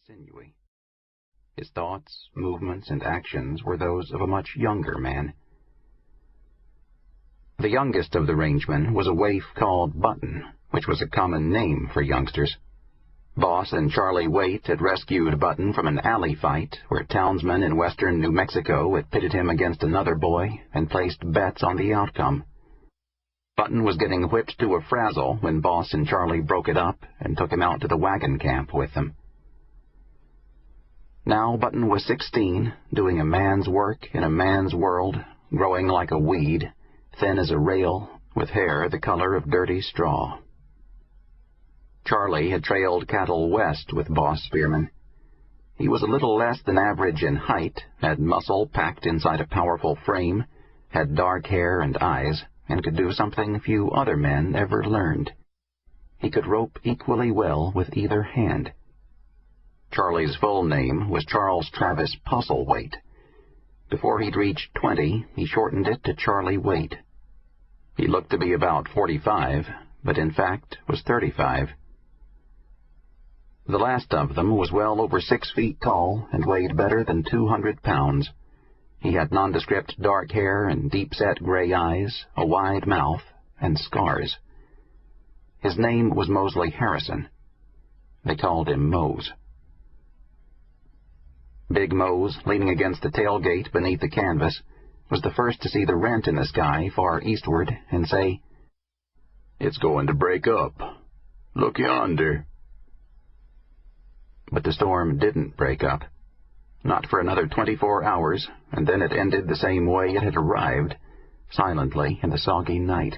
sinewy. His thoughts, movements, and actions were those of a much younger man. The youngest of the rangemen was a waif called Button, which was a common name for youngsters. Boss and Charlie Waite had rescued Button from an alley fight where townsmen in western New Mexico had pitted him against another boy and placed bets on the outcome. Button was getting whipped to a frazzle when Boss and Charlie broke it up and took him out to the wagon camp with them. Now Button was 16, doing a man's work in a man's world, growing like a weed, thin as a rail, with hair the color of dirty straw. Charlie had trailed cattle west with Boss Spearman. He was a little less than average in height, had muscle packed inside a powerful frame, had dark hair and eyes, and could do something few other men ever learned. He could rope equally well with either hand. Charlie's full name was Charles Travis Postlethwaite. Before he'd reached 20, he shortened it to Charlie Waite. He looked to be about 45, but in fact was 35. The last of them was well over 6 feet tall and weighed better than 200 pounds. He had nondescript dark hair and deep-set gray eyes, a wide mouth, and scars. His name was Mosley Harrison. They called him Mose. Big Mose, leaning against the tailgate beneath the canvas, was the first to see the rent in the sky far eastward and say, "It's going to break up. Look yonder." But the storm didn't break up. Not for another 24 hours, and then it ended the same way it had arrived, silently in the soggy night.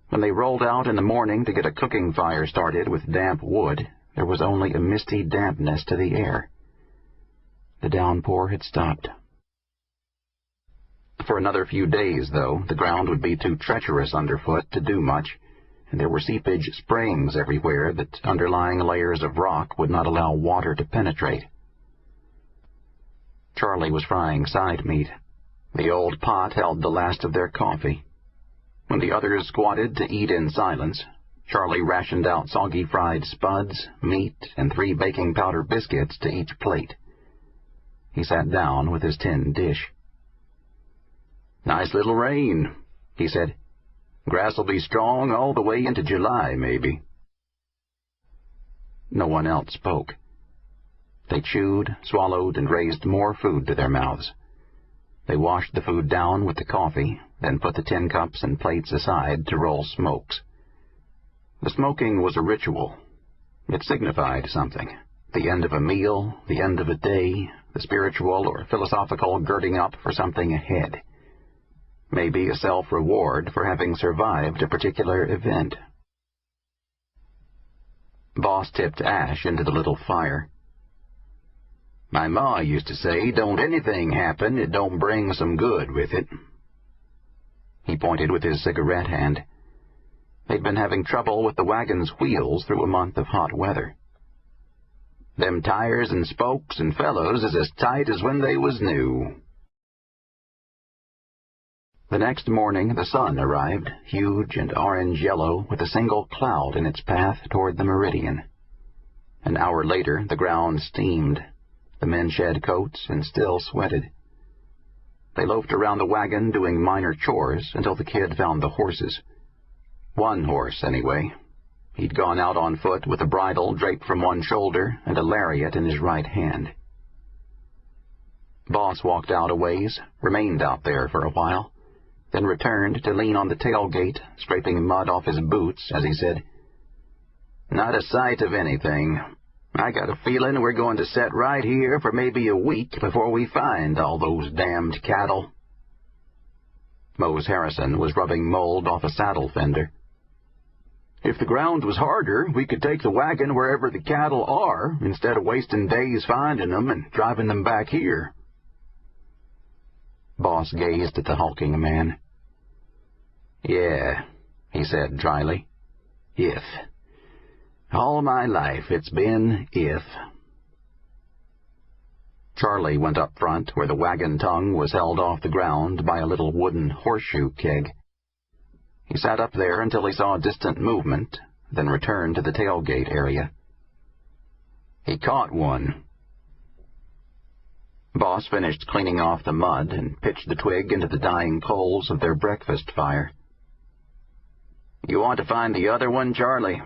When they rolled out in the morning to get a cooking fire started with damp wood, there was only a misty dampness to the air. The downpour had stopped. For another few days, though, the ground would be too treacherous underfoot to do much, and there were seepage springs everywhere that underlying layers of rock would not allow water to penetrate. Charlie was frying side meat. The old pot held the last of their coffee. When the others squatted to eat in silence, Charlie rationed out soggy fried spuds, meat, and 3 baking powder biscuits to each plate. He sat down with his tin dish. "Nice little rain," he said. "Grass'll be strong all the way into July, maybe." No one else spoke. They chewed, swallowed, and raised more food to their mouths. They washed the food down with the coffee, then put the tin cups and plates aside to roll smokes. The smoking was a ritual. It signified something. The end of a meal, the end of a day, the spiritual or philosophical girding up for something ahead. Maybe a self-reward for having survived a particular event. Boss tipped ash into the little fire. "My ma used to say, don't anything happen, it don't bring some good with it." He pointed with his cigarette hand. They'd been having trouble with the wagon's wheels through a month of hot weather. "Them tires and spokes and fellows is as tight as when they was new." The next morning the sun arrived, huge and orange-yellow, with a single cloud in its path toward the meridian. An hour later the ground steamed. The men shed coats and still sweated. They loafed around the wagon doing minor chores until the kid found the horses. One horse, anyway. He'd gone out on foot with a bridle draped from one shoulder and a lariat in his right hand. Boss walked out a ways, remained out there for a while, then returned to lean on the tailgate, scraping mud off his boots as he said, "Not a sight of anything. I got a feeling we're going to set right here for maybe a week before we find all those damned cattle." Mose Harrison was rubbing mold off a saddle fender. "If the ground was harder, we could take the wagon wherever the cattle are, instead of wasting days finding them and driving them back here." Boss gazed at the hulking man. "Yeah," he said dryly. "If. All my life it's been if." Charlie went up front where the wagon tongue was held off the ground by a little wooden horseshoe keg. He sat up there until he saw distant movement, then returned to the tailgate area. He caught one. Boss finished cleaning off the mud and pitched the twig into the dying coals of their breakfast fire. You want to find the other one, Charlie?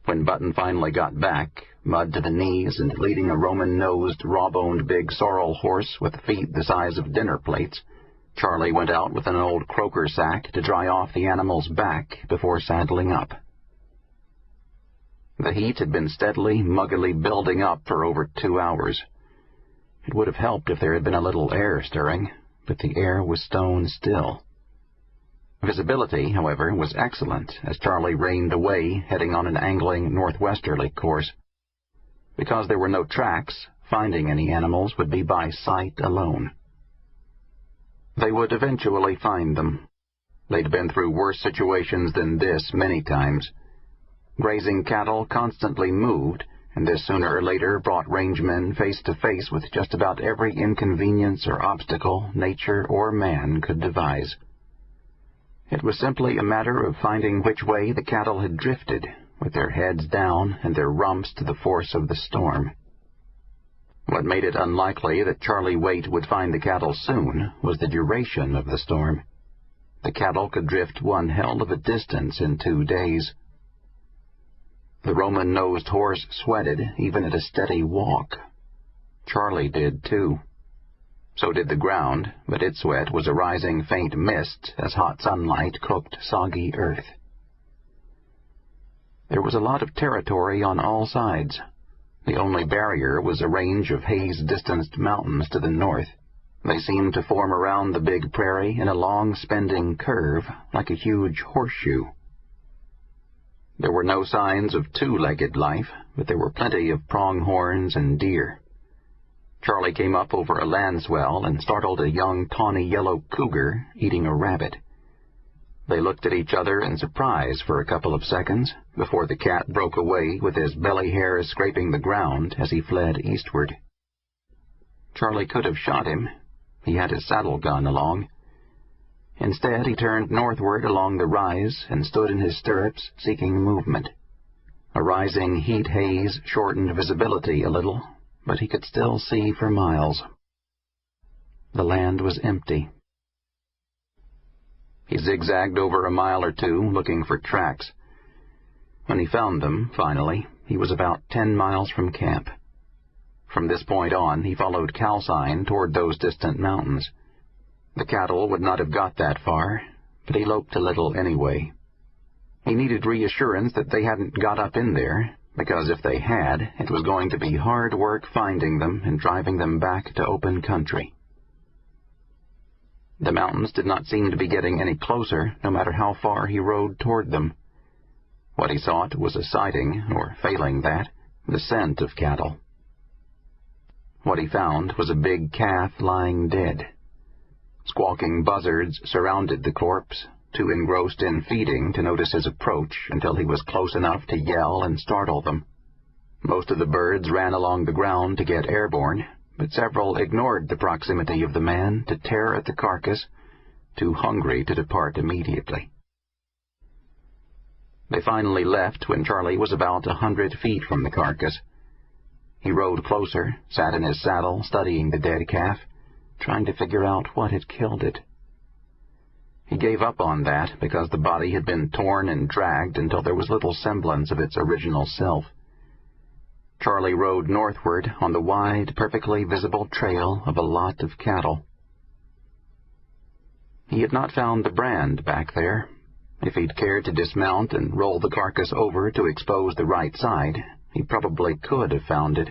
When Button finally got back, mud to the knees and leading a Roman-nosed, raw-boned big sorrel horse with feet the size of dinner plates, Charlie went out with an old croaker sack to dry off the animal's back before saddling up. The heat had been steadily, muggily building up for over 2 hours. It would have helped if there had been a little air stirring, but the air was stone still. Visibility, however, was excellent as Charlie reined away, heading on an angling northwesterly course. Because there were no tracks, finding any animals would be by sight alone. They would eventually find them. They'd been through worse situations than this many times. Grazing cattle constantly moved, and this sooner or later brought rangemen face to face with just about every inconvenience or obstacle nature or man could devise. It was simply a matter of finding which way the cattle had drifted, with their heads down and their rumps to the force of the storm. What made it unlikely that Charlie Waite would find the cattle soon was the duration of the storm. The cattle could drift one hell of a distance in 2 days. The Roman-nosed horse sweated even at a steady walk. Charlie did, too. So did the ground, but its sweat was a rising faint mist as hot sunlight cooked soggy earth. There was a lot of territory on all sides. The only barrier was a range of haze-distanced mountains to the north. They seemed to form around the big prairie in a long spending curve, like a huge horseshoe. There were no signs of two-legged life, but there were plenty of pronghorns and deer. Charlie came up over a landswell and startled a young tawny yellow cougar eating a rabbit. They looked at each other in surprise for a couple of seconds before the cat broke away with his belly hairs scraping the ground as he fled eastward. Charlie could have shot him. He had his saddle gun along. Instead, he turned northward along the rise and stood in his stirrups, seeking movement. A rising heat haze shortened visibility a little, but he could still see for miles. The land was empty. He zigzagged over a mile or two, looking for tracks. When he found them, finally, he was about 10 miles from camp. From this point on, he followed calcine toward those distant mountains. The cattle would not have got that far, but he loped a little anyway. He needed reassurance that they hadn't got up in there, because if they had, it was going to be hard work finding them and driving them back to open country. The mountains did not seem to be getting any closer, no matter how far he rode toward them. What he sought was a sighting, or failing that, the scent of cattle. What he found was a big calf lying dead. Squawking buzzards surrounded the corpse, too engrossed in feeding to notice his approach until he was close enough to yell and startle them. Most of the birds ran along the ground to get airborne, but several ignored the proximity of the man to tear at the carcass, too hungry to depart immediately. They finally left when Charlie was about 100 feet from the carcass. He rode closer, sat in his saddle, studying the dead calf, trying to figure out what had killed it. He gave up on that because the body had been torn and dragged until there was little semblance of its original self. Charlie rode northward on the wide, perfectly visible trail of a lot of cattle. He had not found the brand back there. If he'd cared to dismount and roll the carcass over to expose the right side, he probably could have found it.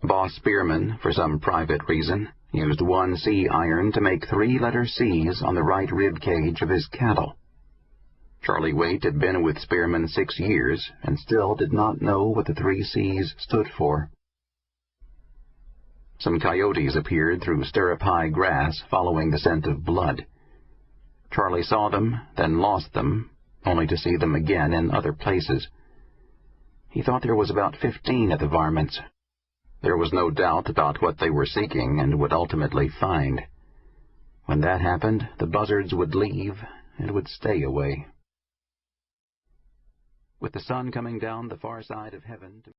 Boss Spearman, for some private reason, used 1 C iron to make 3-letter C's on the right rib cage of his cattle. Charlie Waite had been with Spearman 6 years and still did not know what the 3 C's stood for. Some coyotes appeared through stirrup-high grass following the scent of blood. Charlie saw them, then lost them, only to see them again in other places. He thought there was about 15 of the varmints. There was no doubt about what they were seeking and would ultimately find. When that happened, the buzzards would leave and would stay away. with the sun coming down the far side of heaven to